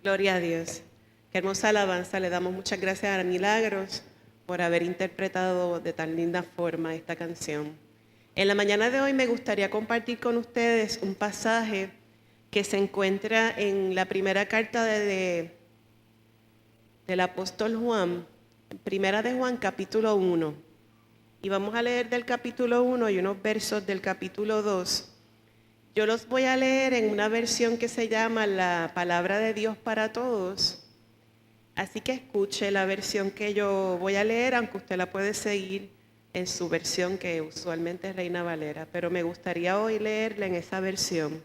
Gloria a Dios. Qué hermosa alabanza. Le damos muchas gracias a Milagros por haber interpretado de tan linda forma esta canción. En la mañana de hoy me gustaría compartir con ustedes un pasaje que se encuentra en la primera carta del apóstol Juan, primera de Juan, capítulo 1. Y vamos a leer del capítulo 1 y unos versos del capítulo 2. Yo los voy a leer en una versión que se llama La Palabra de Dios para Todos. Así que escuche la versión que yo voy a leer, aunque usted la puede seguir en su versión, que usualmente es Reina Valera, pero me gustaría hoy leerla en esa versión.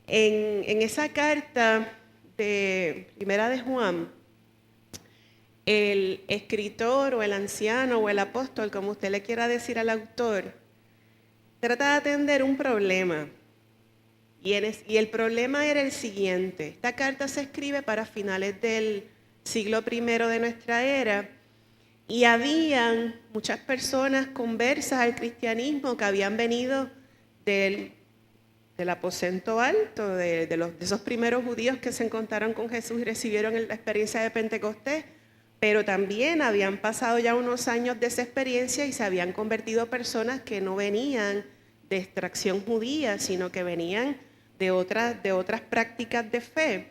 En esa carta de Primera de Juan, el escritor o el anciano o el apóstol, como usted le quiera decir al autor, trata de atender un problema. Y el problema era el siguiente. Esta carta se escribe para finales del siglo I de nuestra era y habían muchas personas conversas al cristianismo que habían venido del aposento alto, de esos primeros judíos que se encontraron con Jesús y recibieron la experiencia de Pentecostés, pero también habían pasado ya unos años de esa experiencia y se habían convertido personas que no venían de extracción judía, sino que venían de otras prácticas de fe.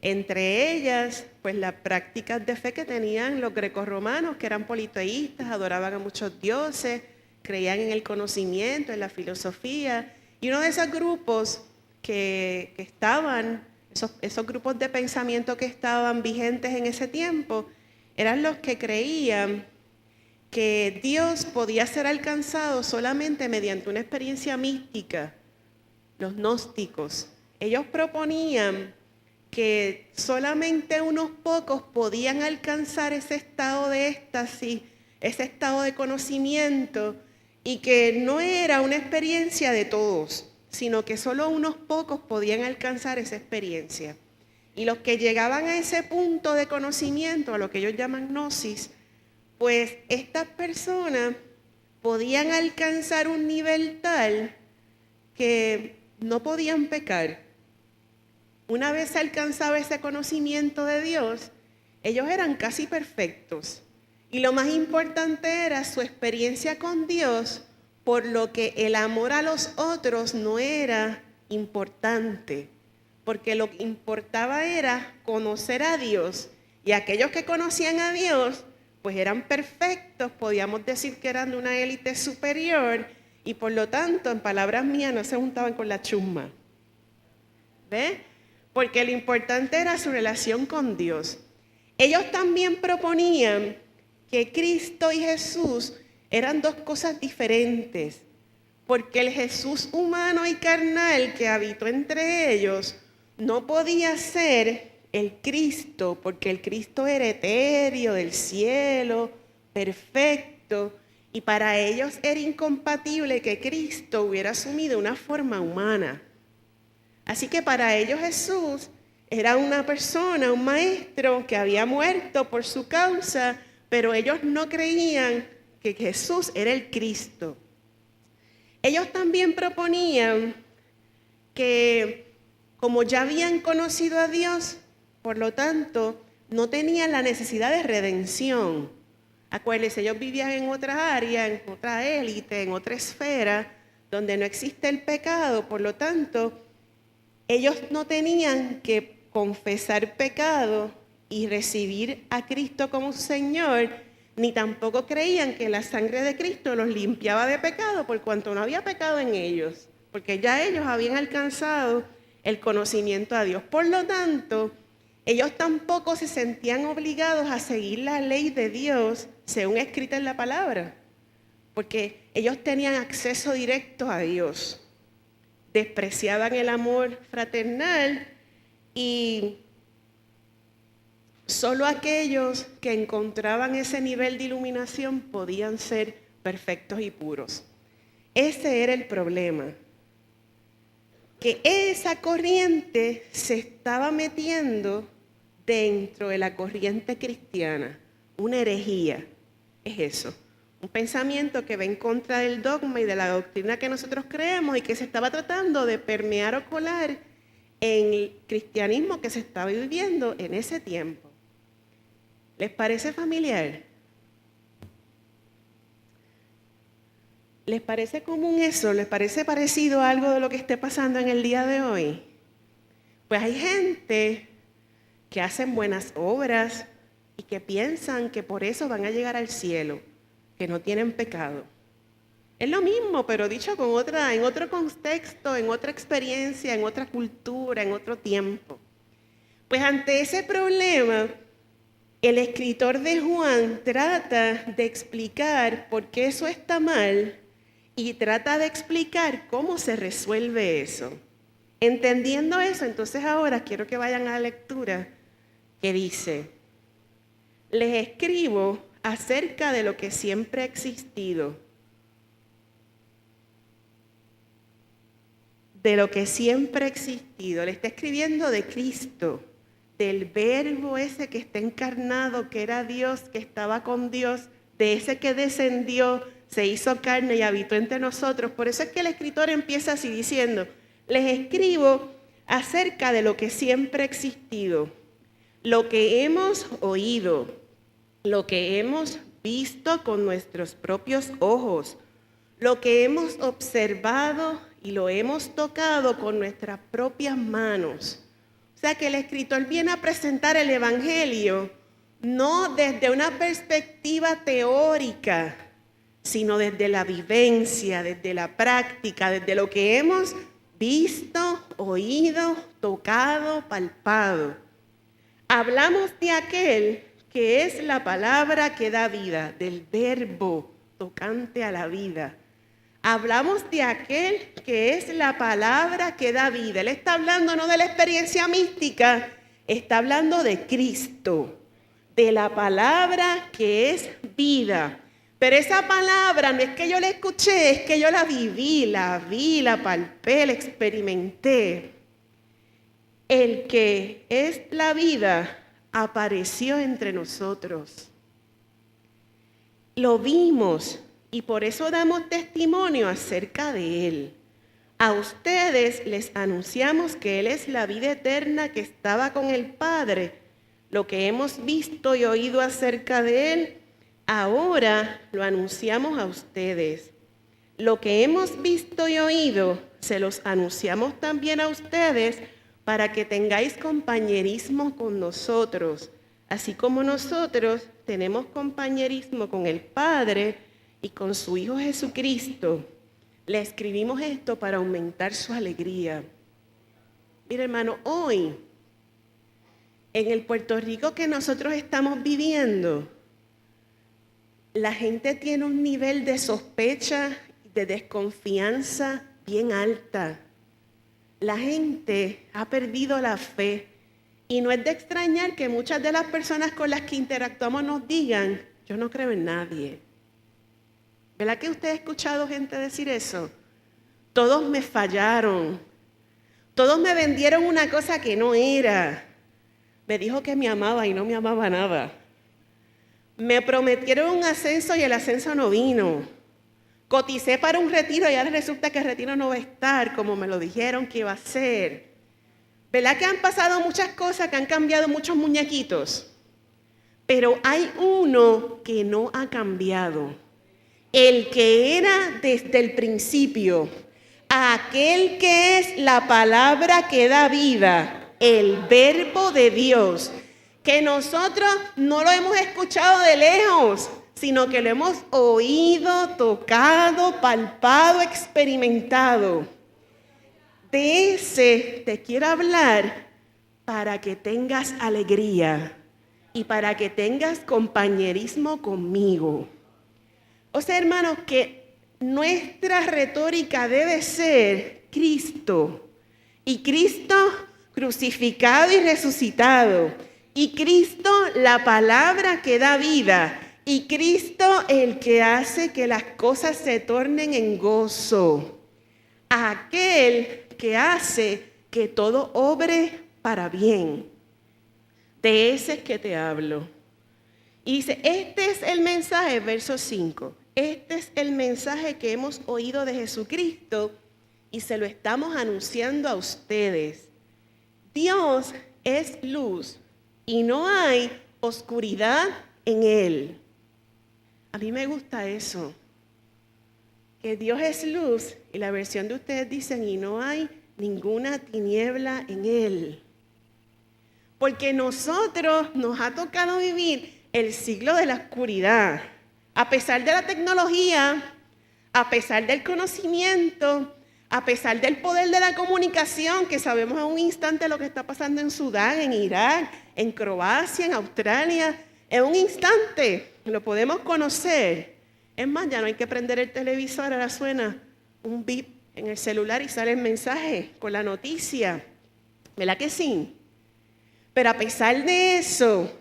Entre ellas, pues las prácticas de fe que tenían los grecorromanos, que eran politeístas, adoraban a muchos dioses, creían en el conocimiento, en la filosofía. Y uno de esos grupos que estaban, esos grupos de pensamiento que estaban vigentes en ese tiempo, eran los que creían que Dios podía ser alcanzado solamente mediante una experiencia mística. Los gnósticos, ellos proponían que solamente unos pocos podían alcanzar ese estado de éxtasis, ese estado de conocimiento, y que no era una experiencia de todos, sino que solo unos pocos podían alcanzar esa experiencia. Y los que llegaban a ese punto de conocimiento, a lo que ellos llaman gnosis, pues estas personas podían alcanzar un nivel tal que no podían pecar. Una vez alcanzaba ese conocimiento de Dios, ellos eran casi perfectos. Y lo más importante era su experiencia con Dios, por lo que el amor a los otros no era importante, porque lo que importaba era conocer a Dios. Y aquellos que conocían a Dios, pues eran perfectos, podíamos decir que eran de una élite superior, y por lo tanto, en palabras mías, no se juntaban con la chusma. ¿Ve? Porque lo importante era su relación con Dios. Ellos también proponían que Cristo y Jesús eran dos cosas diferentes, porque el Jesús humano y carnal que habitó entre ellos no podía ser el Cristo, porque el Cristo era etéreo, del cielo, perfecto, y para ellos era incompatible que Cristo hubiera asumido una forma humana. Así que para ellos Jesús era una persona, un maestro que había muerto por su causa, pero ellos no creían que Jesús era el Cristo. Ellos también proponían que como ya habían conocido a Dios, por lo tanto, no tenían la necesidad de redención. Acuérdense, ellos vivían en otra área, en otra élite, en otra esfera, donde no existe el pecado, por lo tanto, ellos no tenían que confesar pecado y recibir a Cristo como Señor, ni tampoco creían que la sangre de Cristo los limpiaba de pecado, por cuanto no había pecado en ellos, porque ya ellos habían alcanzado el conocimiento a Dios. Por lo tanto, ellos tampoco se sentían obligados a seguir la ley de Dios según escrita en la palabra, porque ellos tenían acceso directo a Dios. Despreciaban el amor fraternal y solo aquellos que encontraban ese nivel de iluminación podían ser perfectos y puros. Ese era el problema, que esa corriente se estaba metiendo dentro de la corriente cristiana, una herejía, es eso. Un pensamiento que va en contra del dogma y de la doctrina que nosotros creemos y que se estaba tratando de permear o colar en el cristianismo que se estaba viviendo en ese tiempo. ¿Les parece familiar? ¿Les parece común eso? ¿Les parece parecido a algo de lo que esté pasando en el día de hoy? Pues hay gente que hacen buenas obras y que piensan que por eso van a llegar al cielo, que no tienen pecado. Es lo mismo, pero dicho en otro contexto, en otra experiencia, en otra cultura, en otro tiempo. Pues ante ese problema, el escritor de Juan trata de explicar por qué eso está mal y trata de explicar cómo se resuelve eso. Entendiendo eso, entonces ahora quiero que vayan a la lectura que dice: les escribo acerca de lo que siempre ha existido. De lo que siempre ha existido. Le está escribiendo de Cristo, del verbo ese que está encarnado, que era Dios, que estaba con Dios, de ese que descendió, se hizo carne y habitó entre nosotros. Por eso es que el escritor empieza así diciendo: les escribo acerca de lo que siempre ha existido, lo que hemos oído, lo que hemos visto con nuestros propios ojos, lo que hemos observado y lo hemos tocado con nuestras propias manos. O sea que el escritor viene a presentar el Evangelio no desde una perspectiva teórica, sino desde la vivencia, desde la práctica, desde lo que hemos visto, oído, tocado, palpado. Hablamos de aquel que es la palabra que da vida, del verbo tocante a la vida. Hablamos de aquel que es la palabra que da vida. Él está hablando no de la experiencia mística, está hablando de Cristo, de la palabra que es vida. Pero esa palabra no es que yo la escuché, es que yo la viví, la palpé, la experimenté. El que es la vida apareció entre nosotros. Lo vimos. Y por eso damos testimonio acerca de Él. A ustedes les anunciamos que Él es la vida eterna que estaba con el Padre. Lo que hemos visto y oído acerca de Él, ahora lo anunciamos a ustedes. Lo que hemos visto y oído, se los anunciamos también a ustedes para que tengáis compañerismo con nosotros. Así como nosotros tenemos compañerismo con el Padre y con su Hijo Jesucristo, le escribimos esto para aumentar su alegría. Mira, hermano, hoy, en el Puerto Rico que nosotros estamos viviendo, la gente tiene un nivel de sospecha, de desconfianza bien alta. La gente ha perdido la fe. Y no es de extrañar que muchas de las personas con las que interactuamos nos digan: yo no creo en nadie. ¿Verdad que usted ha escuchado gente decir eso? Todos me fallaron. Todos me vendieron una cosa que no era. Me dijo que me amaba y no me amaba nada. Me prometieron un ascenso y el ascenso no vino. Coticé para un retiro y ahora resulta que el retiro no va a estar como me lo dijeron que iba a ser. ¿Verdad que han pasado muchas cosas, que han cambiado muchos muñequitos? Pero hay uno que no ha cambiado. El que era desde el principio, aquel que es la palabra que da vida, el verbo de Dios, que nosotros no lo hemos escuchado de lejos, sino que lo hemos oído, tocado, palpado, experimentado. De ese te quiero hablar para que tengas alegría y para que tengas compañerismo conmigo. O sea, hermanos, que nuestra retórica debe ser Cristo. Y Cristo crucificado y resucitado. Y Cristo la palabra que da vida. Y Cristo el que hace que las cosas se tornen en gozo. Aquel que hace que todo obre para bien. De ese es que te hablo. Y dice, este es el mensaje, verso 5. Este es el mensaje que hemos oído de Jesucristo y se lo estamos anunciando a ustedes. Dios es luz y no hay oscuridad en Él. A mí me gusta eso, que Dios es luz y la versión de ustedes dicen y no hay ninguna tiniebla en Él. Porque nosotros nos ha tocado vivir el siglo de la oscuridad. A pesar de la tecnología, a pesar del conocimiento, a pesar del poder de la comunicación, que sabemos a un instante lo que está pasando en Sudán, en Irak, en Croacia, en Australia, en un instante lo podemos conocer. Es más, ya no hay que prender el televisor, ahora suena un bip en el celular y sale el mensaje con la noticia. ¿Verdad que sí? Pero a pesar de eso,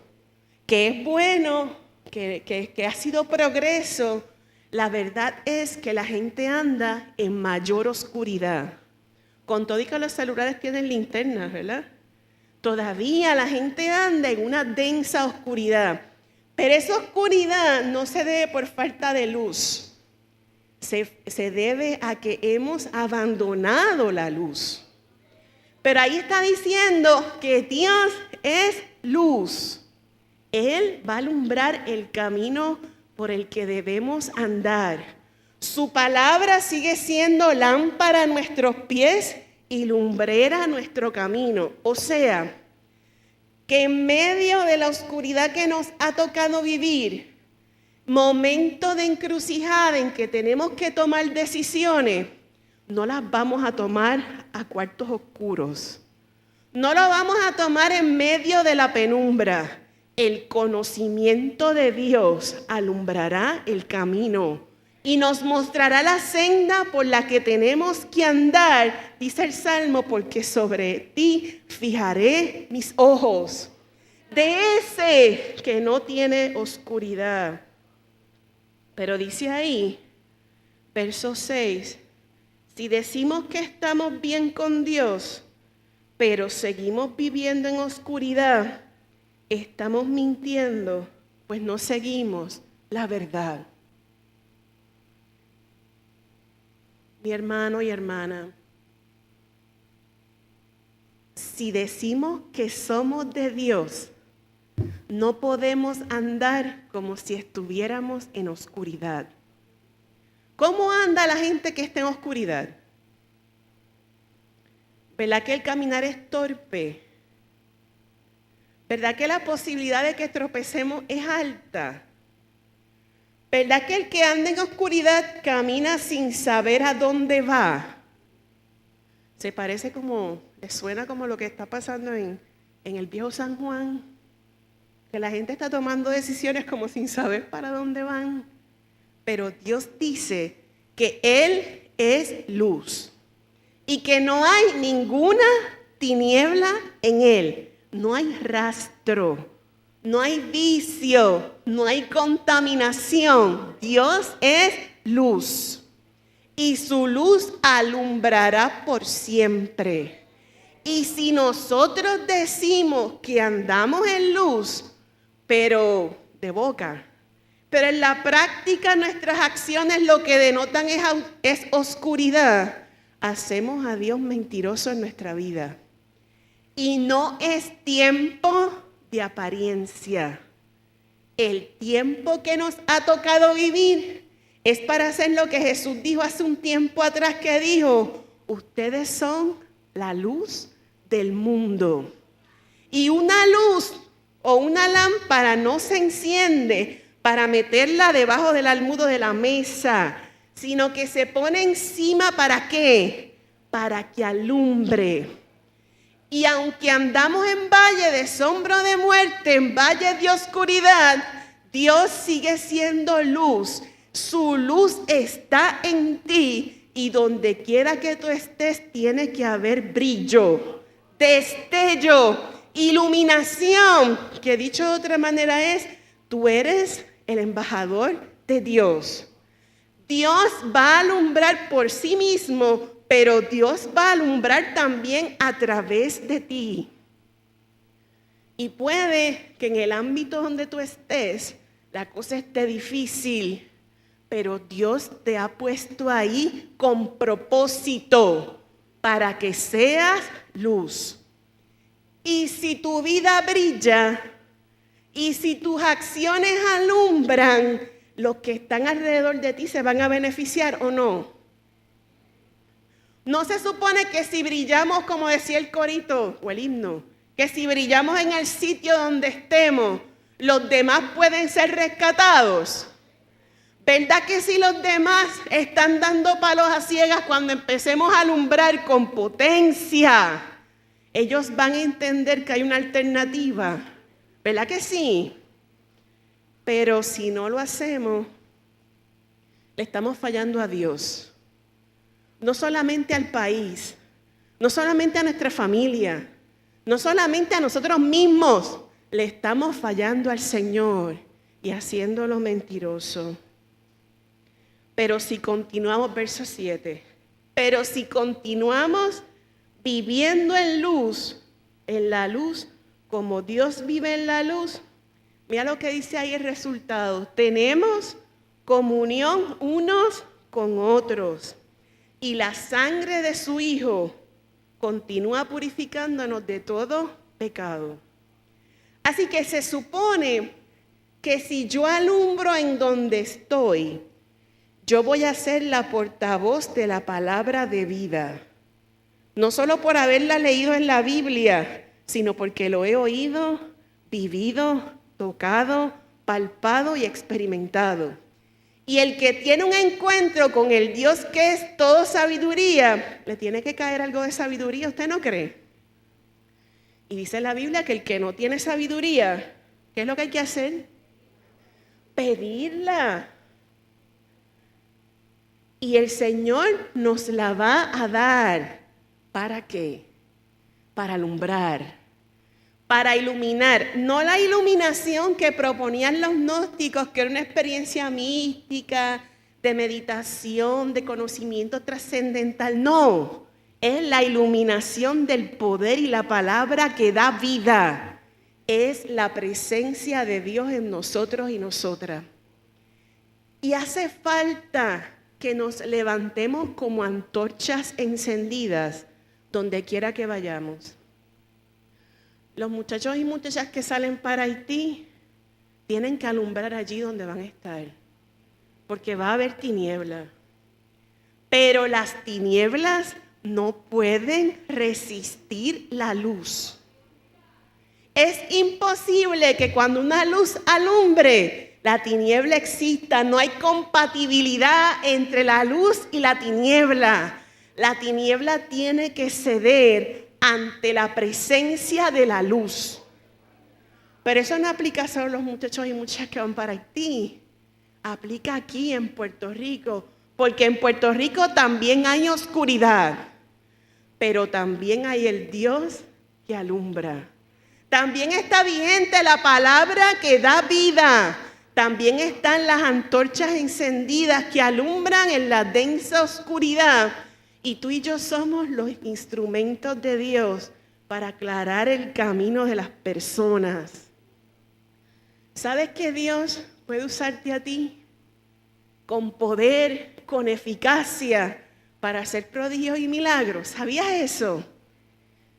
que es bueno, que ha sido progreso, la verdad es que la gente anda en mayor oscuridad. Con todo y que los celulares tienen linternas, ¿verdad? Todavía la gente anda en una densa oscuridad. Pero esa oscuridad no se debe por falta de luz. Se debe a que hemos abandonado la luz. Pero ahí está diciendo que Dios es luz. Él va a alumbrar el camino por el que debemos andar. Su palabra sigue siendo lámpara a nuestros pies y lumbrera a nuestro camino. O sea, que en medio de la oscuridad que nos ha tocado vivir, momento de encrucijada en que tenemos que tomar decisiones, no las vamos a tomar a cuartos oscuros. No lo vamos a tomar en medio de la penumbra. El conocimiento de Dios alumbrará el camino y nos mostrará la senda por la que tenemos que andar, dice el Salmo, porque sobre ti fijaré mis ojos. De ese que no tiene oscuridad. Pero dice ahí, verso 6, si decimos que estamos bien con Dios, pero seguimos viviendo en oscuridad, estamos mintiendo, pues no seguimos la verdad. Mi hermano y hermana, si decimos que somos de Dios, no podemos andar como si estuviéramos en oscuridad. ¿Cómo anda la gente que está en oscuridad? ¿Verdad que el caminar es torpe? ¿Verdad que la posibilidad de que tropecemos es alta? ¿Verdad que el que anda en oscuridad camina sin saber a dónde va? Se parece como, le suena como lo que está pasando en el viejo San Juan, que la gente está tomando decisiones como sin saber para dónde van. Pero Dios dice que Él es luz y que no hay ninguna tiniebla en Él. No hay rastro, no hay vicio, no hay contaminación. Dios es luz y su luz alumbrará por siempre. Y si nosotros decimos que andamos en luz, pero de boca, pero en la práctica nuestras acciones lo que denotan es oscuridad, hacemos a Dios mentiroso en nuestra vida. Y no es tiempo de apariencia. El tiempo que nos ha tocado vivir es para hacer lo que Jesús dijo hace un tiempo atrás, que dijo, ustedes son la luz del mundo. Y una luz o una lámpara no se enciende para meterla debajo del almudo de la mesa, sino que se pone encima, ¿para qué? Para que alumbre. Y aunque andamos en valle de sombra de muerte, en valle de oscuridad, Dios sigue siendo luz. Su luz está en ti y donde quiera que tú estés tiene que haber brillo, destello, iluminación, que dicho de otra manera es, tú eres el embajador de Dios. Dios va a alumbrar por sí mismo, pero Dios va a alumbrar también a través de ti. Y puede que en el ámbito donde tú estés, la cosa esté difícil, pero Dios te ha puesto ahí con propósito para que seas luz. Y si tu vida brilla, y si tus acciones alumbran, los que están alrededor de ti se van a beneficiar o no. No se supone que si brillamos, como decía el corito o el himno, que si brillamos en el sitio donde estemos, los demás pueden ser rescatados. ¿Verdad que si los demás están dando palos a ciegas cuando empecemos a alumbrar con potencia, ellos van a entender que hay una alternativa? ¿Verdad que sí? Pero si no lo hacemos, le estamos fallando a Dios. No solamente al país, no solamente a nuestra familia, no solamente a nosotros mismos, le estamos fallando al Señor y haciéndolo mentiroso. Pero si continuamos, verso 7, pero si continuamos viviendo en la luz, como Dios vive en la luz, mira lo que dice ahí el resultado. Tenemos comunión unos con otros. Y la sangre de su Hijo continúa purificándonos de todo pecado. Así que se supone que si yo alumbro en donde estoy, yo voy a ser la portavoz de la palabra de vida. No solo por haberla leído en la Biblia, sino porque lo he oído, vivido, tocado, palpado y experimentado. Y el que tiene un encuentro con el Dios que es todo sabiduría, le tiene que caer algo de sabiduría, ¿usted no cree? Y dice la Biblia que el que no tiene sabiduría, ¿qué es lo que hay que hacer? Pedirla. Y el Señor nos la va a dar. ¿Para qué? Para alumbrar. Para iluminar, no la iluminación que proponían los gnósticos, que era una experiencia mística, de meditación, de conocimiento trascendental. No, es la iluminación del poder y la palabra que da vida. Es la presencia de Dios en nosotros y nosotras. Y hace falta que nos levantemos como antorchas encendidas donde quiera que vayamos. Los muchachos y muchachas que salen para Haití tienen que alumbrar allí donde van a estar, porque va a haber tinieblas. Pero las tinieblas no pueden resistir la luz. Es imposible que cuando una luz alumbre, la tiniebla exista. No hay compatibilidad entre la luz y la tiniebla. La tiniebla tiene que ceder ante la presencia de la luz. Pero eso no aplica solo a los muchachos y muchachas que van para Haití. Aplica aquí en Puerto Rico, porque en Puerto Rico también hay oscuridad, pero también hay el Dios que alumbra. También está vigente la palabra que da vida. También están las antorchas encendidas que alumbran en la densa oscuridad. Y tú y yo somos los instrumentos de Dios para aclarar el camino de las personas. ¿Sabes que Dios puede usarte a ti con poder, con eficacia, para hacer prodigios y milagros? ¿Sabías eso?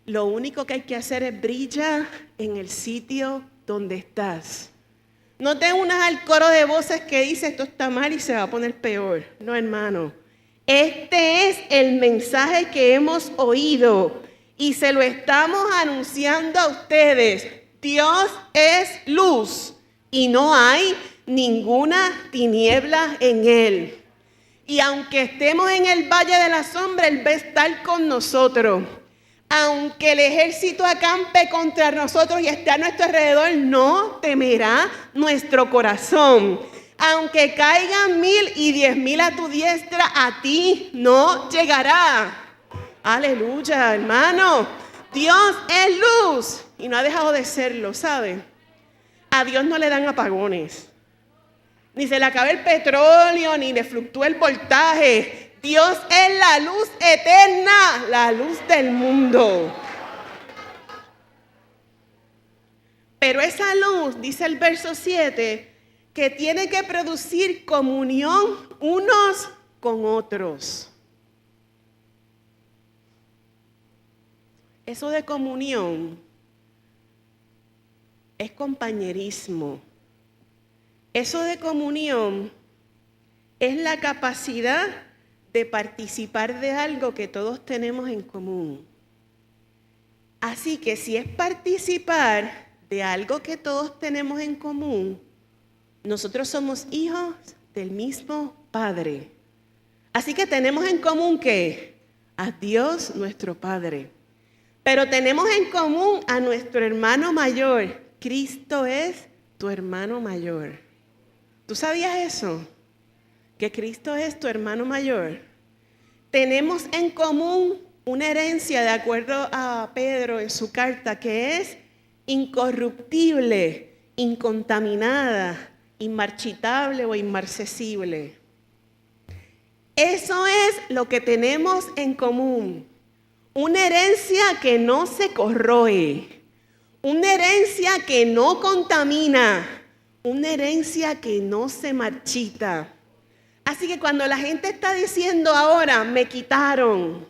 Lo único que hay que hacer es brillar en el sitio donde estás. No te unas al coro de voces que dice esto está mal y se va a poner peor. No, hermano. Este es el mensaje que hemos oído y se lo estamos anunciando a ustedes. Dios es luz y no hay ninguna tiniebla en Él. Y aunque estemos en el valle de la sombra, Él va a estar con nosotros. Aunque el ejército acampe contra nosotros y esté a nuestro alrededor, no temerá nuestro corazón. Aunque caigan 1000 y 10,000 a tu diestra, a ti no llegará. Aleluya, hermano. Dios es luz y no ha dejado de serlo, ¿sabe? A Dios no le dan apagones. Ni se le acaba el petróleo, ni le fluctúa el voltaje. Dios es la luz eterna, la luz del mundo. Pero esa luz, dice el verso 7, que tiene que producir comunión unos con otros. Eso de comunión es compañerismo. Eso de comunión es la capacidad de participar de algo que todos tenemos en común. Así que si es participar de algo que todos tenemos en común, nosotros somos hijos del mismo Padre. Así que tenemos en común ¿qué? A Dios nuestro Padre. Pero tenemos en común a nuestro hermano mayor. Cristo es tu hermano mayor. ¿Tú sabías eso? Que Cristo es tu hermano mayor. Tenemos en común una herencia, de acuerdo a Pedro en su carta, que es incorruptible, incontaminada, inmarchitable o inmarcesible. Eso es lo que tenemos en común. Una herencia que no se corroe, una herencia que no contamina, una herencia que no se marchita. Así que cuando la gente está diciendo ahora, me quitaron,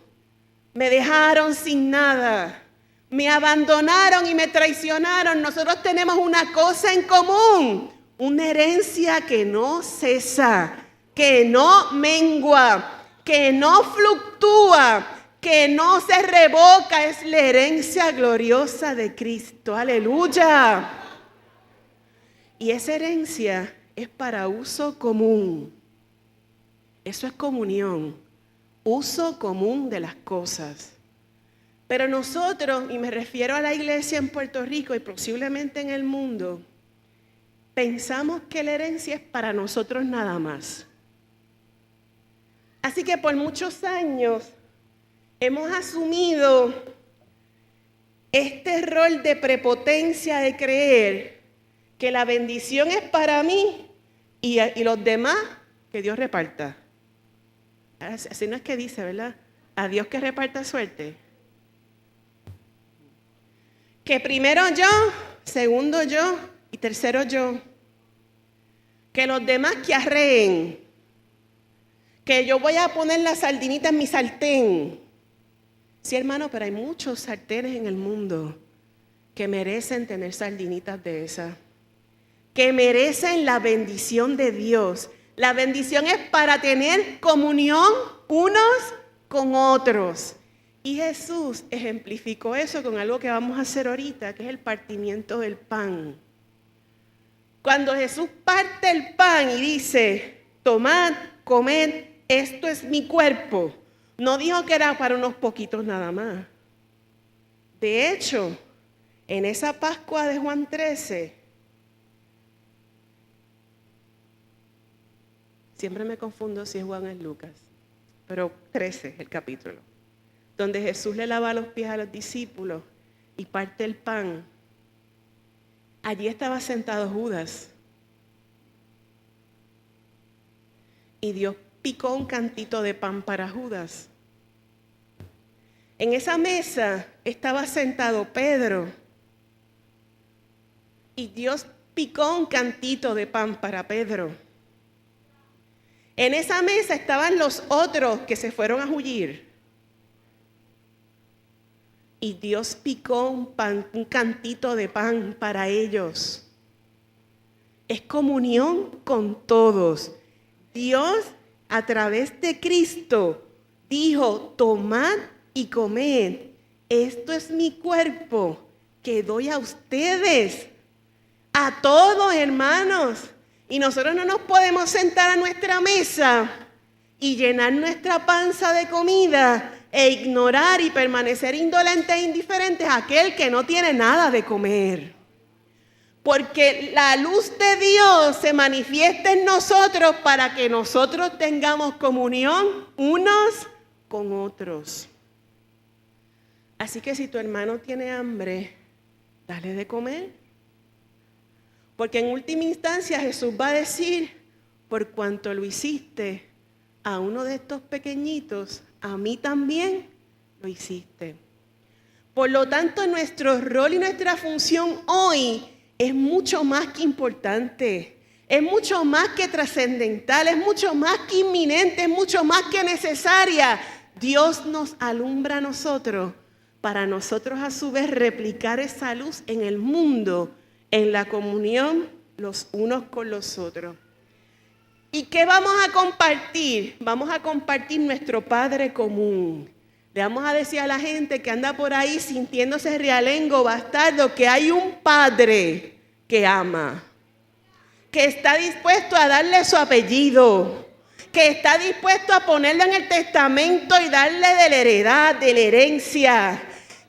me dejaron sin nada, me abandonaron y me traicionaron, nosotros tenemos una cosa en común, una herencia que no cesa, que no mengua, que no fluctúa, que no se revoca, es la herencia gloriosa de Cristo. ¡Aleluya! Y esa herencia es para uso común. Eso es comunión, uso común de las cosas. Pero nosotros, y me refiero a la iglesia en Puerto Rico y posiblemente en el mundo, pensamos que la herencia es para nosotros nada más. Así que por muchos años hemos asumido este rol de prepotencia de creer que la bendición es para mí y los demás que Dios reparta. Así no es que dice, ¿verdad? A Dios que reparta suerte. Que primero yo, segundo yo y tercero yo. Que los demás que arreen. Que yo voy a poner la sardinita en mi sartén. Sí, hermano, pero hay muchos sartenes en el mundo que merecen tener sardinitas de esas. Que merecen la bendición de Dios. La bendición es para tener comunión unos con otros. Y Jesús ejemplificó eso con algo que vamos a hacer ahorita, que es el partimiento del pan. Cuando Jesús parte el pan y dice, tomad, comed, esto es mi cuerpo, no dijo que era para unos poquitos nada más. De hecho, en esa Pascua de Juan 13, siempre me confundo si es Juan o es Lucas, pero 13 es el capítulo, donde Jesús le lava los pies a los discípulos y parte el pan. Allí estaba sentado Judas. Y Dios picó un cantito de pan para Judas. En esa mesa estaba sentado Pedro. Y Dios picó un cantito de pan para Pedro. En esa mesa estaban los otros que se fueron a huir. Y Dios picó un cantito de pan para ellos. Es comunión con todos. Dios, a través de Cristo, dijo, tomad y comed. Esto es mi cuerpo que doy a ustedes, a todos, hermanos. Y nosotros no nos podemos sentar a nuestra mesa y llenar nuestra panza de comida e ignorar y permanecer indolentes e indiferentes a aquel que no tiene nada de comer. Porque la luz de Dios se manifiesta en nosotros para que nosotros tengamos comunión unos con otros. Así que si tu hermano tiene hambre, dale de comer. Porque en última instancia Jesús va a decir, por cuanto lo hiciste a uno de estos pequeñitos, a mí también lo hiciste. Por lo tanto, nuestro rol y nuestra función hoy es mucho más que importante, es mucho más que trascendental, es mucho más que inminente, es mucho más que necesaria. Dios nos alumbra a nosotros para nosotros a su vez replicar esa luz en el mundo en la comunión los unos con los otros. ¿Y qué vamos a compartir? Vamos a compartir nuestro Padre común. Le vamos a decir a la gente que anda por ahí sintiéndose realengo, bastardo, que hay un Padre que ama, que está dispuesto a darle su apellido, que está dispuesto a ponerlo en el testamento y darle de la heredad, de la herencia.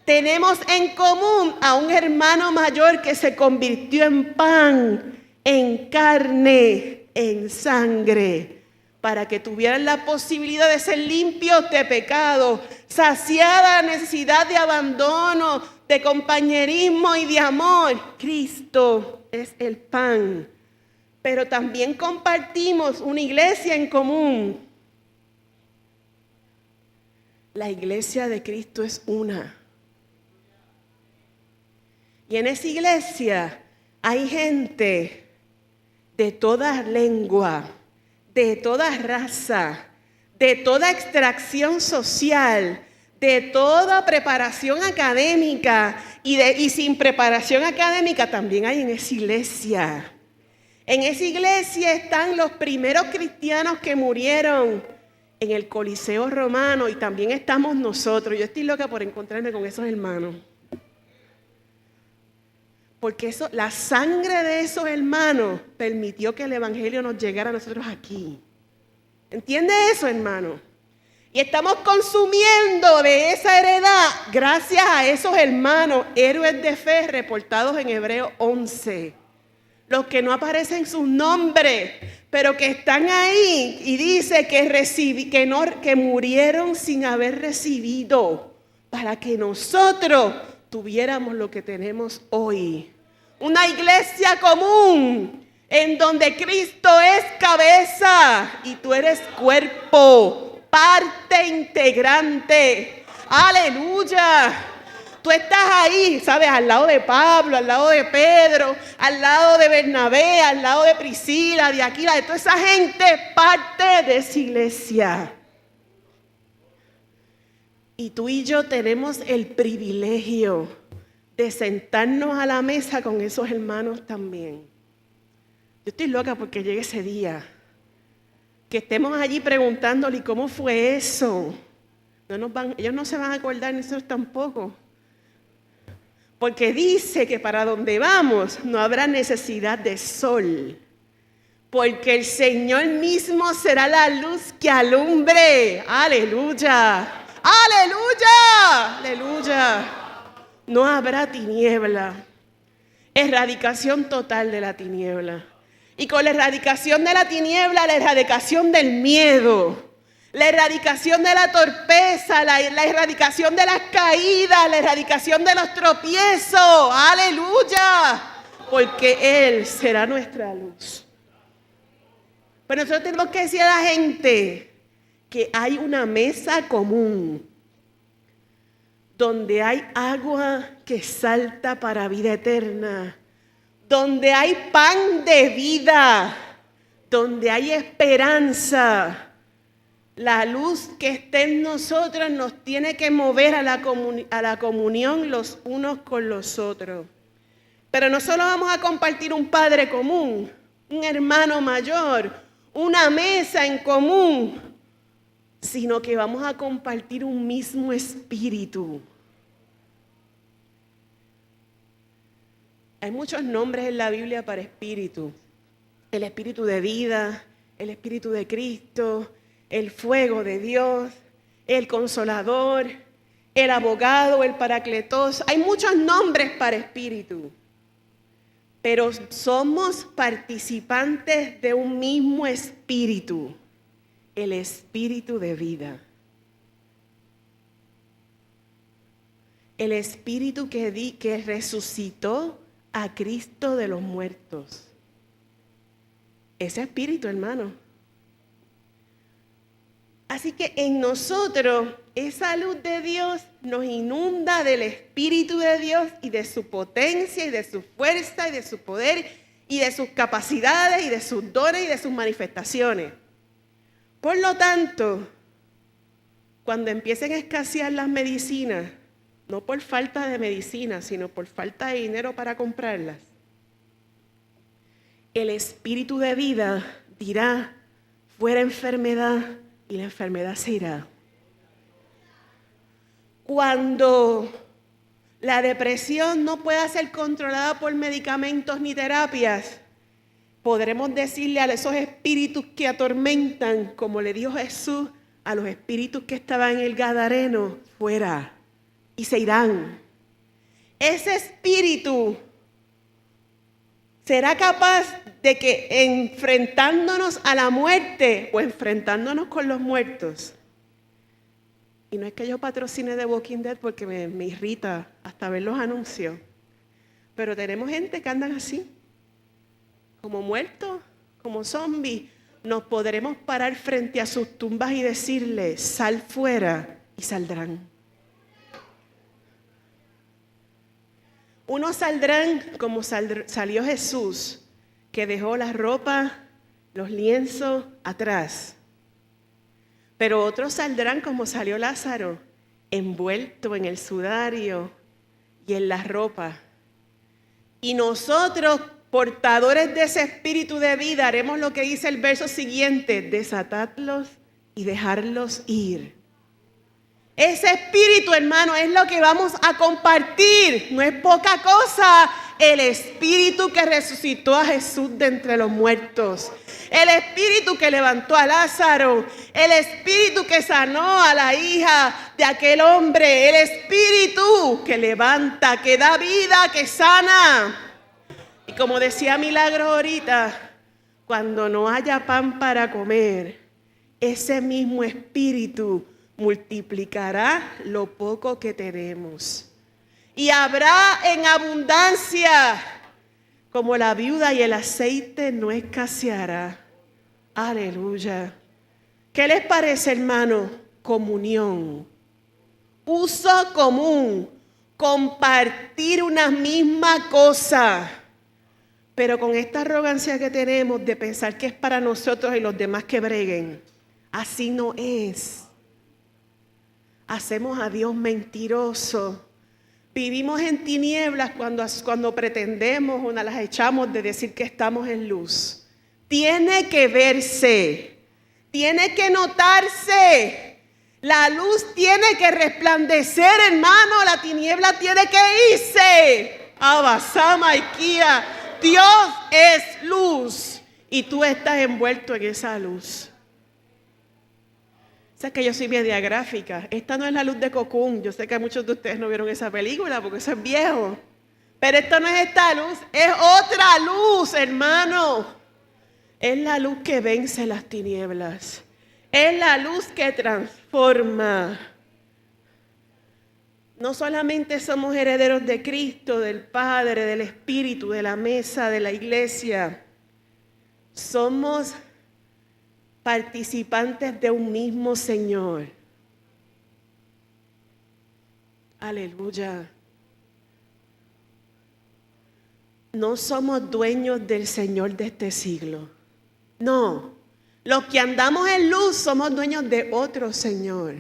Tenemos en común a un hermano mayor que se convirtió en pan, en carne, en sangre, para que tuvieran la posibilidad de ser limpios de pecado, saciada la necesidad de abandono, de compañerismo y de amor. Cristo es el pan. Pero también compartimos una iglesia en común. La iglesia de Cristo es una. Y en esa iglesia hay gente de toda lengua, de toda raza, de toda extracción social, de toda preparación académica y sin preparación académica también hay en esa iglesia. En esa iglesia están los primeros cristianos que murieron en el Coliseo Romano y también estamos nosotros. Yo estoy loca por encontrarme con esos hermanos. Porque la sangre de esos hermanos permitió que el evangelio nos llegara a nosotros aquí. ¿Entiende eso, hermano? Y estamos consumiendo de esa heredad gracias a esos hermanos, héroes de fe reportados en Hebreos 11. Los que no aparecen sus nombres, pero que están ahí y dice que murieron sin haber recibido para que nosotros tuviéramos lo que tenemos hoy. Una iglesia común en donde Cristo es cabeza y tú eres cuerpo, parte integrante. ¡Aleluya! Tú estás ahí, ¿sabes? Al lado de Pablo, al lado de Pedro, al lado de Bernabé, al lado de Priscila, de Aquila, de toda esa gente, parte de esa iglesia. Y tú y yo tenemos el privilegio de sentarnos a la mesa con esos hermanos también. Yo estoy loca porque llegue ese día. Que estemos allí preguntándole cómo fue eso. Ellos no se van a acordar, ni nosotros tampoco. Porque dice que para donde vamos no habrá necesidad de sol. Porque el Señor mismo será la luz que alumbre. ¡Aleluya! ¡Aleluya! ¡Aleluya! No habrá tiniebla. Erradicación total de la tiniebla. Y con la erradicación de la tiniebla, la erradicación del miedo. La erradicación de la torpeza, la erradicación de las caídas, la erradicación de los tropiezos. ¡Aleluya! Porque Él será nuestra luz. Pero nosotros tenemos que decir a la gente que hay una mesa común donde hay agua que salta para vida eterna, donde hay pan de vida, donde hay esperanza. La luz que está en nosotros nos tiene que mover a la comunión los unos con los otros. Pero no solo vamos a compartir un Padre común, un hermano mayor, una mesa en común, sino que vamos a compartir un mismo espíritu. Hay muchos nombres en la Biblia para espíritu. El espíritu de vida, el espíritu de Cristo, el fuego de Dios, el consolador, el abogado, el paracletos. Hay muchos nombres para espíritu. Pero somos participantes de un mismo espíritu, el espíritu de vida. El espíritu que resucitó a Cristo de los muertos. Ese espíritu, hermano. Así que en nosotros esa luz de Dios nos inunda del Espíritu de Dios y de su potencia y de su fuerza y de su poder y de sus capacidades y de sus dones y de sus manifestaciones. Por lo tanto, cuando empiecen a escasear las medicinas, no por falta de medicina, sino por falta de dinero para comprarlas, el espíritu de vida dirá, fuera enfermedad, y la enfermedad se irá. Cuando la depresión no pueda ser controlada por medicamentos ni terapias, podremos decirle a esos espíritus que atormentan, como le dijo Jesús a los espíritus que estaban en el Gadareno, fuera, y se irán. Ese espíritu será capaz de que enfrentándonos a la muerte o enfrentándonos con los muertos, y no es que yo patrocine The Walking Dead porque me irrita hasta ver los anuncios, pero tenemos gente que andan así, como muertos, como zombies. Nos podremos parar frente a sus tumbas y decirles, sal fuera, y saldrán. Unos saldrán como salió Jesús, que dejó las ropas, los lienzos atrás. Pero otros saldrán como salió Lázaro, envuelto en el sudario y en las ropas. Y nosotros, portadores de ese espíritu de vida, haremos lo que dice el verso siguiente, desatadlos y dejarlos ir. Ese espíritu, hermano, es lo que vamos a compartir. No es poca cosa. El espíritu que resucitó a Jesús de entre los muertos. El espíritu que levantó a Lázaro. El espíritu que sanó a la hija de aquel hombre. El espíritu que levanta, que da vida, que sana. Y como decía Milagro ahorita, cuando no haya pan para comer, ese mismo espíritu multiplicará lo poco que tenemos. Y habrá en abundancia, como la viuda, y el aceite no escaseará. Aleluya. ¿Qué les parece, hermano? Comunión. Uso común. Compartir una misma cosa. Pero con esta arrogancia que tenemos de pensar que es para nosotros y los demás que breguen. Así no es. Hacemos a Dios mentiroso. Vivimos en tinieblas cuando pretendemos o nos las echamos de decir que estamos en luz. Tiene que verse, tiene que notarse. La luz tiene que resplandecer, hermano. La tiniebla tiene que irse. Abasama Ikea. Dios es luz y tú estás envuelto en esa luz. Es que yo soy media gráfica. Esta no es la luz de Cocoon. Yo sé que muchos de ustedes no vieron esa película porque eso es viejo. Pero esto no es esta luz, es otra luz, hermano. Es la luz que vence las tinieblas. Es la luz que transforma. No solamente somos herederos de Cristo, del Padre, del Espíritu, de la mesa, de la iglesia. Somos participantes de un mismo Señor. Aleluya. No somos dueños del Señor de este siglo. No. Los que andamos en luz somos dueños de otro Señor.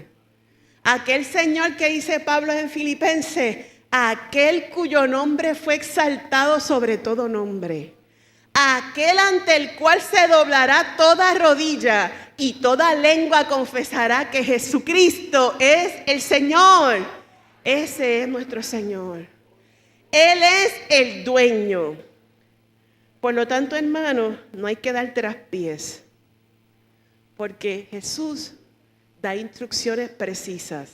Aquel Señor que dice Pablo en Filipenses, aquel cuyo nombre fue exaltado sobre todo nombre. Aquel ante el cual se doblará toda rodilla y toda lengua confesará que Jesucristo es el Señor. Ese es nuestro Señor. Él es el dueño. Por lo tanto, hermanos, no hay que dar traspiés, porque Jesús da instrucciones precisas.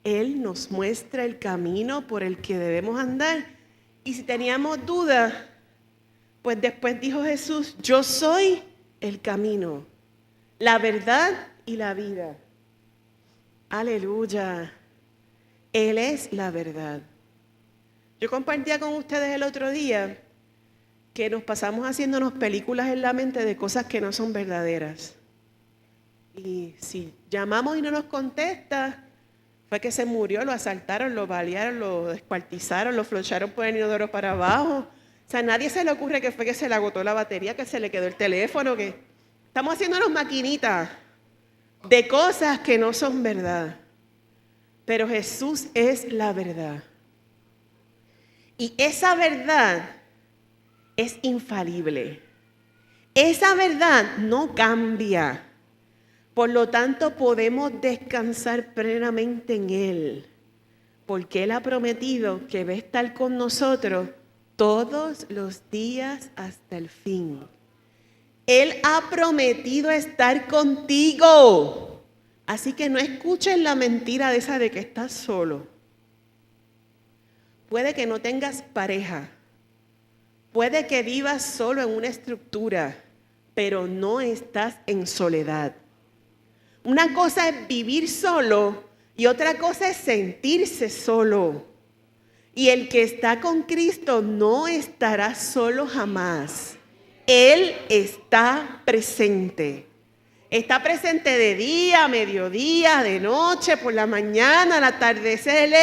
Él nos muestra el camino por el que debemos andar. Y si teníamos dudas, pues después dijo Jesús, yo soy el camino, la verdad y la vida. Aleluya. Él es la verdad. Yo compartía con ustedes el otro día que nos pasamos haciéndonos películas en la mente de cosas que no son verdaderas. Y si llamamos y no nos contesta, fue que se murió, lo asaltaron, lo balearon, lo descuartizaron, lo flocharon por el inodoro para abajo. O sea, a nadie se le ocurre que fue que se le agotó la batería, que se le quedó el teléfono, que estamos haciéndonos maquinitas de cosas que no son verdad. Pero Jesús es la verdad. Y esa verdad es infalible. Esa verdad no cambia. Por lo tanto, podemos descansar plenamente en Él, porque Él ha prometido que va a estar con nosotros todos los días hasta el fin. Él ha prometido estar contigo. Así que no escuches la mentira de esa de que estás solo. Puede que no tengas pareja. Puede que vivas solo en una estructura, pero no estás en soledad. Una cosa es vivir solo y otra cosa es sentirse solo. Y el que está con Cristo no estará solo jamás. Él está presente. Está presente de día, mediodía, de noche, por la mañana, al atardecer.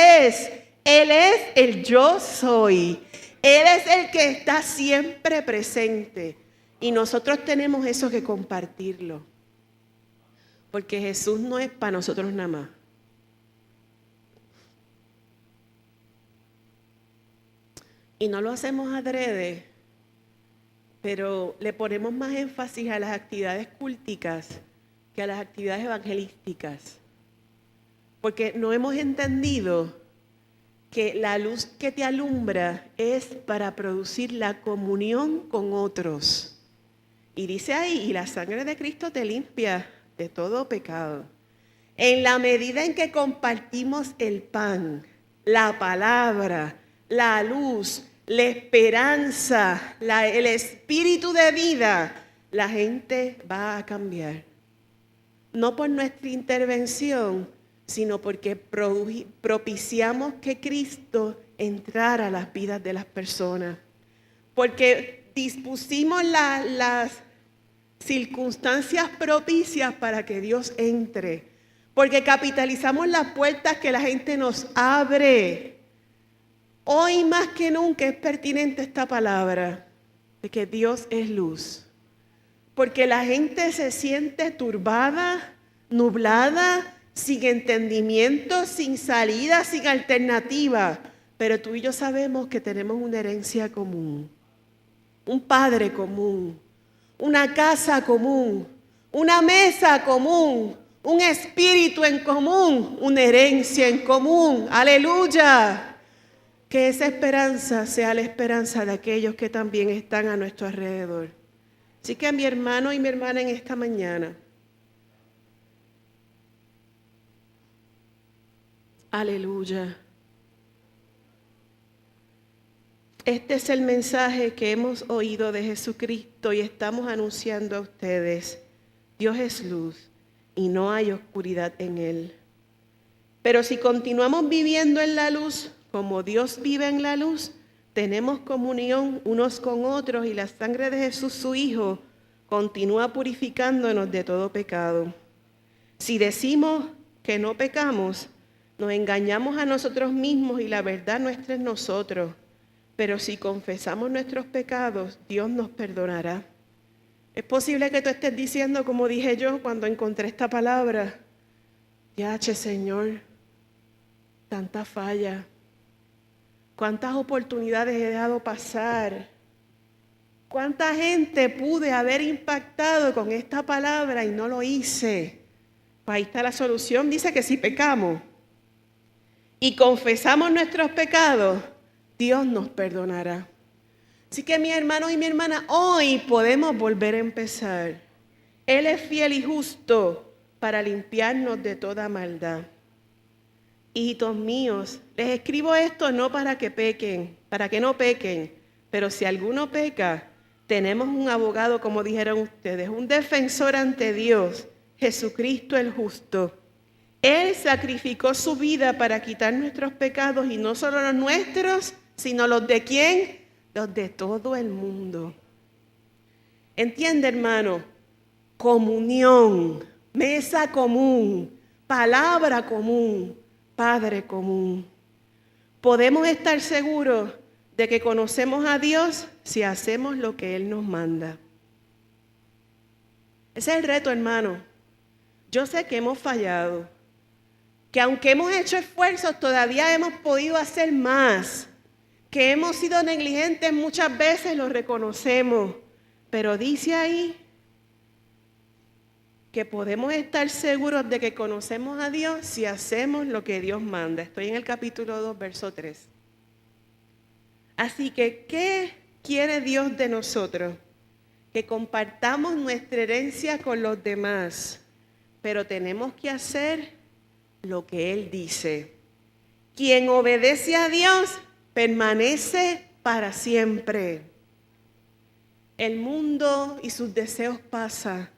Él es el yo soy. Él es el que está siempre presente. Y nosotros tenemos eso que compartirlo. Porque Jesús no es para nosotros nada más. Y no lo hacemos adrede, pero le ponemos más énfasis a las actividades culticas que a las actividades evangelísticas. Porque no hemos entendido que la luz que te alumbra es para producir la comunión con otros. Y dice ahí, y la sangre de Cristo te limpia de todo pecado. En la medida en que compartimos el pan, la palabra, la luz, la esperanza, el espíritu de vida, la gente va a cambiar. No por nuestra intervención, sino porque propiciamos que Cristo entrara a las vidas de las personas. Porque dispusimos las circunstancias propicias para que Dios entre. Porque capitalizamos las puertas que la gente nos abre. Hoy más que nunca es pertinente esta palabra de que Dios es luz. Porque la gente se siente turbada, nublada, sin entendimiento, sin salida, sin alternativa. Pero tú y yo sabemos que tenemos una herencia común, un padre común, una casa común, una mesa común, un espíritu en común, una herencia en común. ¡Aleluya! Que esa esperanza sea la esperanza de aquellos que también están a nuestro alrededor. Así que a mi hermano y mi hermana en esta mañana, aleluya. Este es el mensaje que hemos oído de Jesucristo y estamos anunciando a ustedes. Dios es luz y no hay oscuridad en Él. Pero si continuamos viviendo en la luz, como Dios vive en la luz, tenemos comunión unos con otros y la sangre de Jesús, su Hijo, continúa purificándonos de todo pecado. Si decimos que no pecamos, nos engañamos a nosotros mismos y la verdad no está en nosotros. Pero si confesamos nuestros pecados, Dios nos perdonará. Es posible que tú estés diciendo, como dije yo cuando encontré esta palabra, yache Señor, tanta falla, cuántas oportunidades he dejado pasar, cuánta gente pude haber impactado con esta palabra y no lo hice. Pues ahí está la solución, dice que si pecamos y confesamos nuestros pecados, Dios nos perdonará. Así que mi hermano y mi hermana, hoy podemos volver a empezar. Él es fiel y justo para limpiarnos de toda maldad. Hijitos míos, les escribo esto no para que pequen, para que no pequen, pero si alguno peca, tenemos un abogado, como dijeron ustedes, un defensor ante Dios, Jesucristo el justo. Él sacrificó su vida para quitar nuestros pecados y no solo los nuestros, sino los de ¿quién? Los de todo el mundo. ¿Entiende, hermano? Comunión, mesa común, palabra común, Padre común. Podemos estar seguros de que conocemos a Dios si hacemos lo que Él nos manda. Ese es el reto, hermano. Yo sé que hemos fallado, que aunque hemos hecho esfuerzos, todavía hemos podido hacer más. Que hemos sido negligentes muchas veces, lo reconocemos, pero dice ahí que podemos estar seguros de que conocemos a Dios si hacemos lo que Dios manda. Estoy en el capítulo 2, verso 3. Así que, ¿qué quiere Dios de nosotros? Que compartamos nuestra herencia con los demás, pero tenemos que hacer lo que Él dice. Quien obedece a Dios permanece para siempre. El mundo y sus deseos pasan,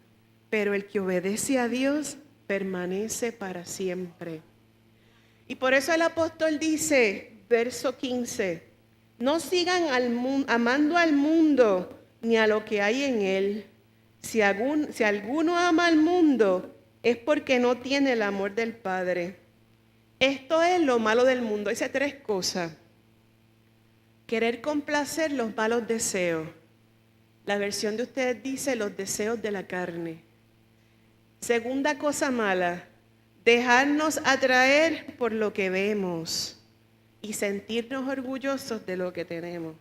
pero el que obedece a Dios permanece para siempre. Y por eso el apóstol dice, verso 15, no sigan amando al mundo ni a lo que hay en él. Si alguno ama al mundo, es porque no tiene el amor del Padre. Esto es lo malo del mundo. Dice 3 cosas. Querer complacer los malos deseos. La versión de ustedes dice los deseos de la carne. Segunda cosa mala, dejarnos atraer por lo que vemos y sentirnos orgullosos de lo que tenemos.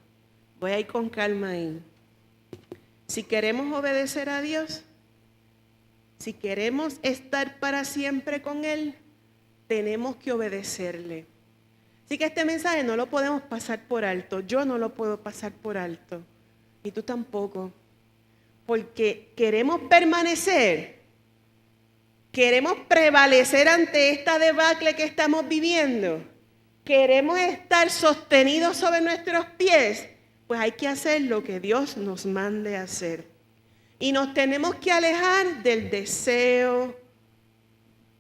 Voy a ir con calma ahí. Si queremos obedecer a Dios, si queremos estar para siempre con Él, tenemos que obedecerle. Así que este mensaje no lo podemos pasar por alto. Yo no lo puedo pasar por alto. Y tú tampoco. Porque queremos permanecer. Queremos prevalecer ante esta debacle que estamos viviendo. Queremos estar sostenidos sobre nuestros pies. Pues hay que hacer lo que Dios nos mande hacer. Y nos tenemos que alejar del deseo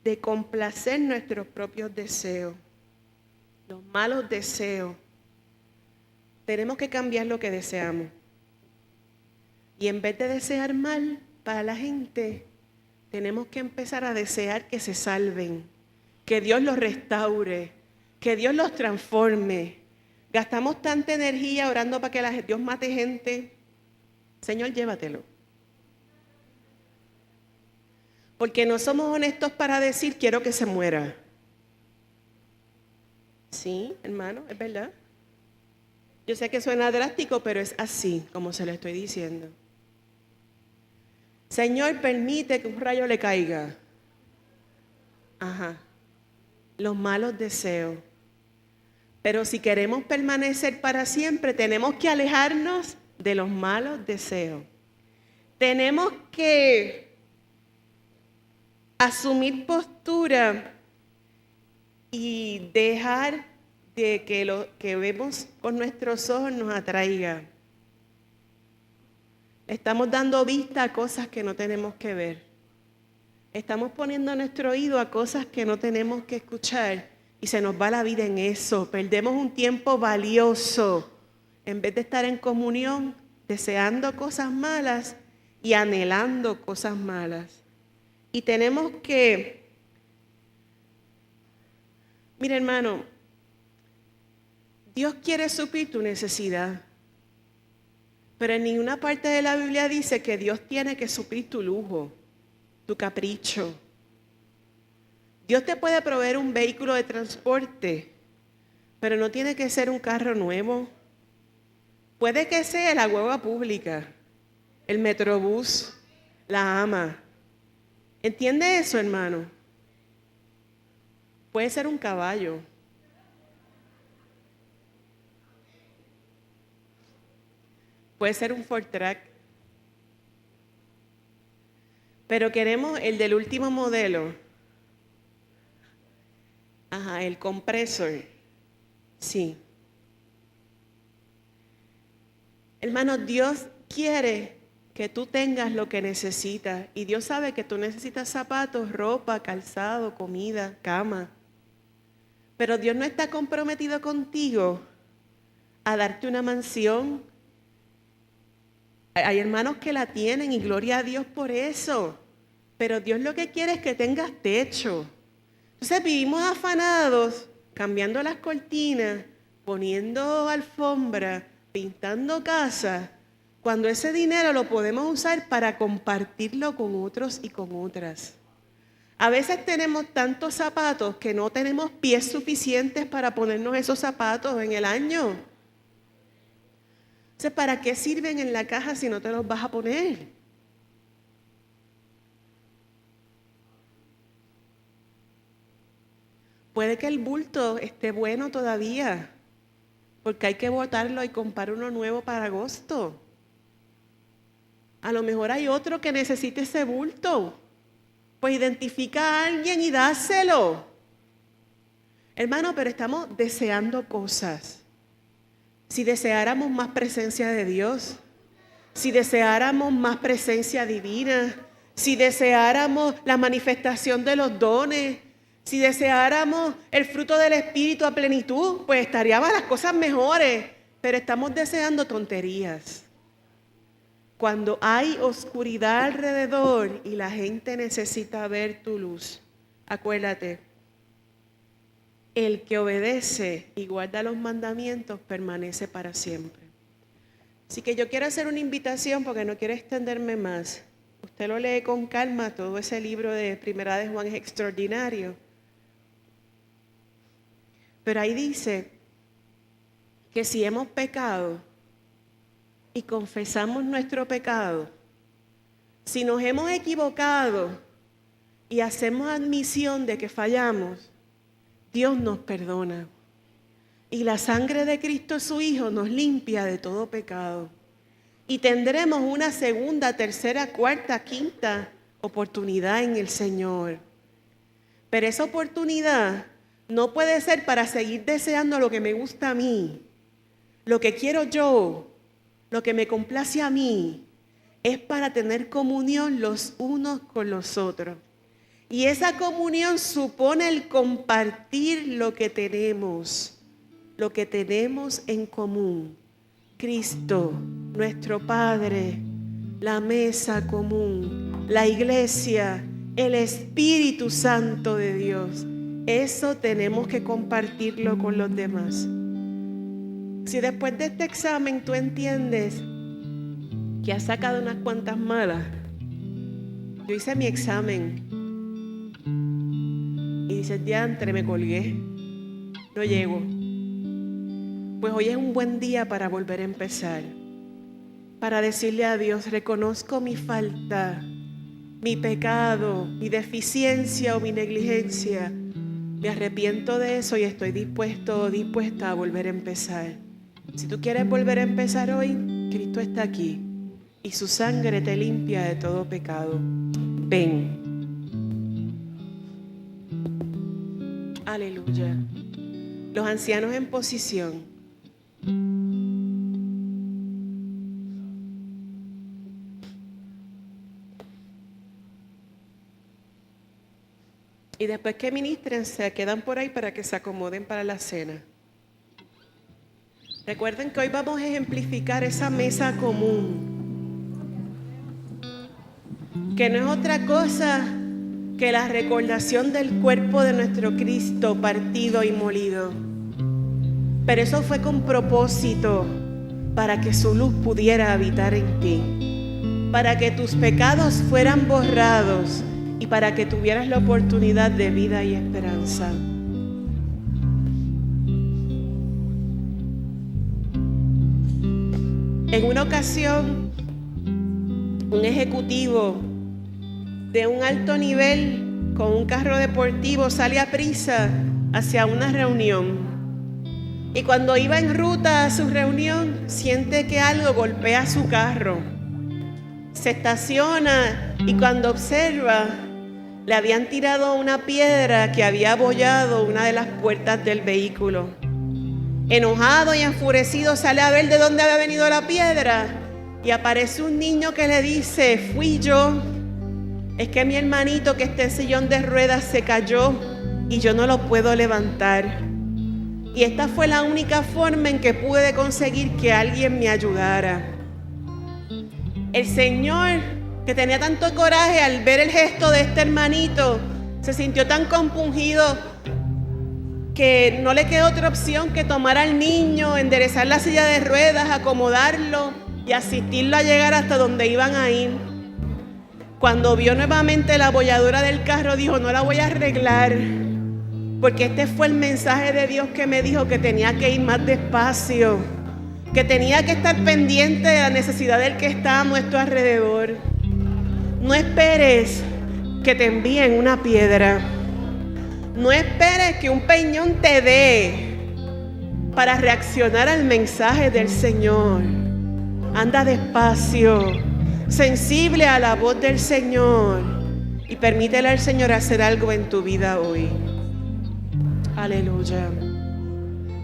de complacer nuestros propios deseos. Los malos deseos. Tenemos que cambiar lo que deseamos. Y en vez de desear mal para la gente, tenemos que empezar a desear que se salven, que Dios los restaure, que Dios los transforme. Gastamos tanta energía orando para que Dios mate gente. Señor, llévatelo. Porque no somos honestos para decir, quiero que se muera. Sí, hermano, es verdad. Yo sé que suena drástico, pero es así como se lo estoy diciendo. Señor, permite que un rayo le caiga. Ajá. Los malos deseos. Pero si queremos permanecer para siempre, tenemos que alejarnos de los malos deseos. Tenemos que asumir postura y dejar de que lo que vemos con nuestros ojos nos atraiga. Estamos dando vista a cosas que no tenemos que ver. Estamos poniendo nuestro oído a cosas que no tenemos que escuchar y se nos va la vida en eso. Perdemos un tiempo valioso en vez de estar en comunión, deseando cosas malas y anhelando cosas malas. Y tenemos que, mira hermano, Dios quiere suplir tu necesidad. Pero en ninguna parte de la Biblia dice que Dios tiene que suplir tu lujo, tu capricho. Dios te puede proveer un vehículo de transporte, pero no tiene que ser un carro nuevo. Puede que sea la guagua pública, el metrobús, la ama. ¿Entiende eso, hermano? Puede ser un caballo. Puede ser un Ford Track. Pero queremos el del último modelo. Ajá, el compresor. Sí. Hermano, Dios quiere que tú tengas lo que necesitas. Y Dios sabe que tú necesitas zapatos, ropa, calzado, comida, cama. Pero Dios no está comprometido contigo a darte una mansión. Hay hermanos que la tienen y gloria a Dios por eso. Pero Dios lo que quiere es que tengas techo. Entonces vivimos afanados, cambiando las cortinas, poniendo alfombra, pintando casas, cuando ese dinero lo podemos usar para compartirlo con otros y con otras. A veces tenemos tantos zapatos que no tenemos pies suficientes para ponernos esos zapatos en el año. Entonces, ¿para qué sirven en la caja si no te los vas a poner? Puede que el bulto esté bueno todavía, porque hay que botarlo y comprar uno nuevo para agosto. A lo mejor hay otro que necesite ese bulto. Pues identifica a alguien y dáselo. Hermano, pero estamos deseando cosas. Si deseáramos más presencia de Dios, si deseáramos más presencia divina, si deseáramos la manifestación de los dones, si deseáramos el fruto del Espíritu a plenitud, pues estaríamos las cosas mejores, pero estamos deseando tonterías. Cuando hay oscuridad alrededor y la gente necesita ver tu luz, acuérdate, el que obedece y guarda los mandamientos permanece para siempre. Así que yo quiero hacer una invitación porque no quiero extenderme más. Usted lo lee con calma, todo ese libro de Primera de Juan es extraordinario. Pero ahí dice que si hemos pecado y confesamos nuestro pecado, si nos hemos equivocado y hacemos admisión de que fallamos, Dios nos perdona. Y la sangre de Cristo su Hijo nos limpia de todo pecado. Y tendremos una segunda, tercera, cuarta, quinta oportunidad en el Señor. Pero esa oportunidad no puede ser para seguir deseando lo que me gusta a mí, lo que quiero yo, lo que me complace a mí. Es para tener comunión los unos con los otros. Y esa comunión supone el compartir lo que tenemos en común. Cristo, nuestro Padre, la mesa común, la iglesia, el Espíritu Santo de Dios. Eso tenemos que compartirlo con los demás. Si después de este examen tú entiendes que has sacado unas cuantas malas, yo hice mi examen y dices, diantre, me colgué, no llego. Pues hoy es un buen día para volver a empezar, para decirle a Dios, reconozco mi falta, mi pecado, mi deficiencia o mi negligencia. Me arrepiento de eso y estoy dispuesta a volver a empezar. Si tú quieres volver a empezar hoy, Cristo está aquí y su sangre te limpia de todo pecado. Ven. Aleluya. Los ancianos en posición. Y después que ministren, se quedan por ahí para que se acomoden para la cena. Recuerden que hoy vamos a ejemplificar esa mesa común, que no es otra cosa que la recordación del cuerpo de nuestro Cristo partido y molido. Pero eso fue con propósito, para que su luz pudiera habitar en ti, para que tus pecados fueran borrados y para que tuvieras la oportunidad de vida y esperanza. En una ocasión, un ejecutivo de un alto nivel con un carro deportivo sale a prisa hacia una reunión. Y cuando iba en ruta a su reunión, siente que algo golpea su carro. Se estaciona y cuando observa, le habían tirado una piedra que había abollado una de las puertas del vehículo. Enojado y enfurecido sale a ver de dónde había venido la piedra y aparece un niño que le dice, fui yo, es que mi hermanito que está en sillón de ruedas se cayó y yo no lo puedo levantar. Y esta fue la única forma en que pude conseguir que alguien me ayudara. El Señor, que tenía tanto coraje al ver el gesto de este hermanito, se sintió tan compungido que no le quedó otra opción que tomar al niño, enderezar la silla de ruedas, acomodarlo y asistirlo a llegar hasta donde iban a ir. Cuando vio nuevamente la abolladura del carro, dijo, no la voy a arreglar, porque este fue el mensaje de Dios que me dijo que tenía que ir más despacio, que tenía que estar pendiente de la necesidad del que está a nuestro alrededor. No esperes que te envíen una piedra. No esperes que un peñón te dé para reaccionar al mensaje del Señor. Anda despacio, sensible a la voz del Señor, y permítele al Señor hacer algo en tu vida hoy. Aleluya.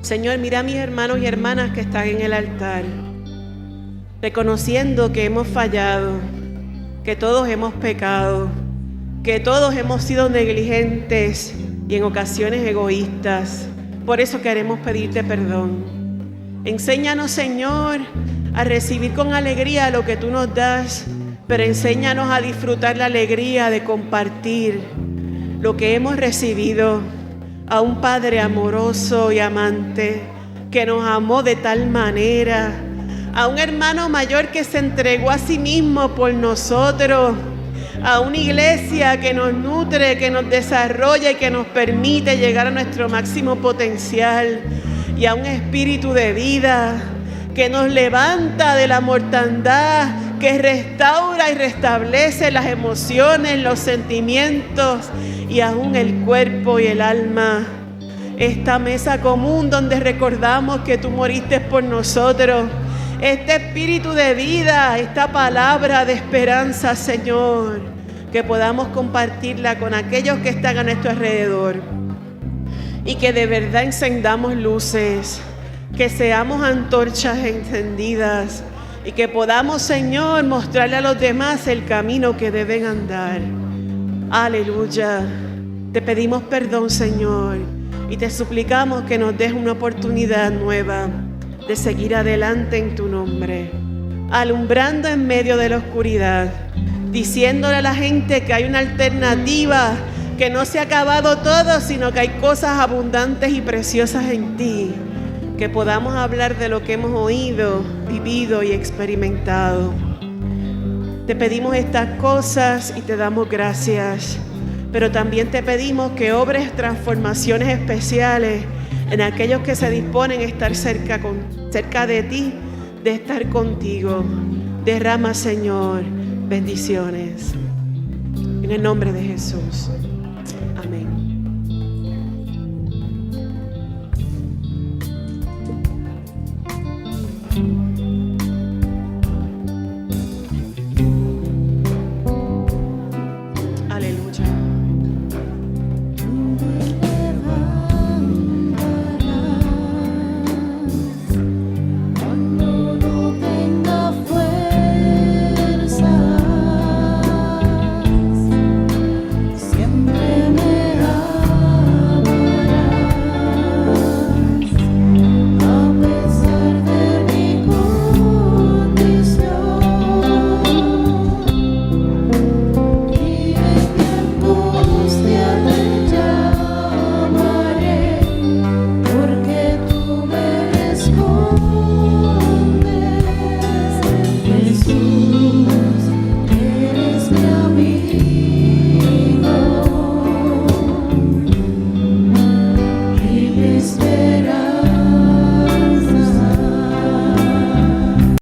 Señor, mira a mis hermanos y hermanas que están en el altar, reconociendo que hemos fallado, que todos hemos pecado, que todos hemos sido negligentes y en ocasiones egoístas. Por eso queremos pedirte perdón. Enséñanos, Señor, a recibir con alegría lo que tú nos das, pero enséñanos a disfrutar la alegría de compartir lo que hemos recibido a un Padre amoroso y amante que nos amó de tal manera, a un hermano mayor que se entregó a sí mismo por nosotros, a una iglesia que nos nutre, que nos desarrolla y que nos permite llegar a nuestro máximo potencial, y a un espíritu de vida que nos levanta de la mortandad, que restaura y restablece las emociones, los sentimientos y aún el cuerpo y el alma. Esta mesa común donde recordamos que tú moriste por nosotros, este espíritu de vida, esta palabra de esperanza, Señor, que podamos compartirla con aquellos que están a nuestro alrededor, y que de verdad encendamos luces, que seamos antorchas encendidas, y que podamos, Señor, mostrarle a los demás el camino que deben andar. Aleluya. Te pedimos perdón, Señor, y te suplicamos que nos des una oportunidad nueva de seguir adelante en tu nombre, alumbrando en medio de la oscuridad, diciéndole a la gente que hay una alternativa, que no se ha acabado todo, sino que hay cosas abundantes y preciosas en ti. Que podamos hablar de lo que hemos oído, vivido y experimentado. Te pedimos estas cosas y te damos gracias, pero también te pedimos que obres transformaciones especiales en aquellos que se disponen a estar cerca de ti, de estar contigo. Derrama, Señor, bendiciones. En el nombre de Jesús. Amén.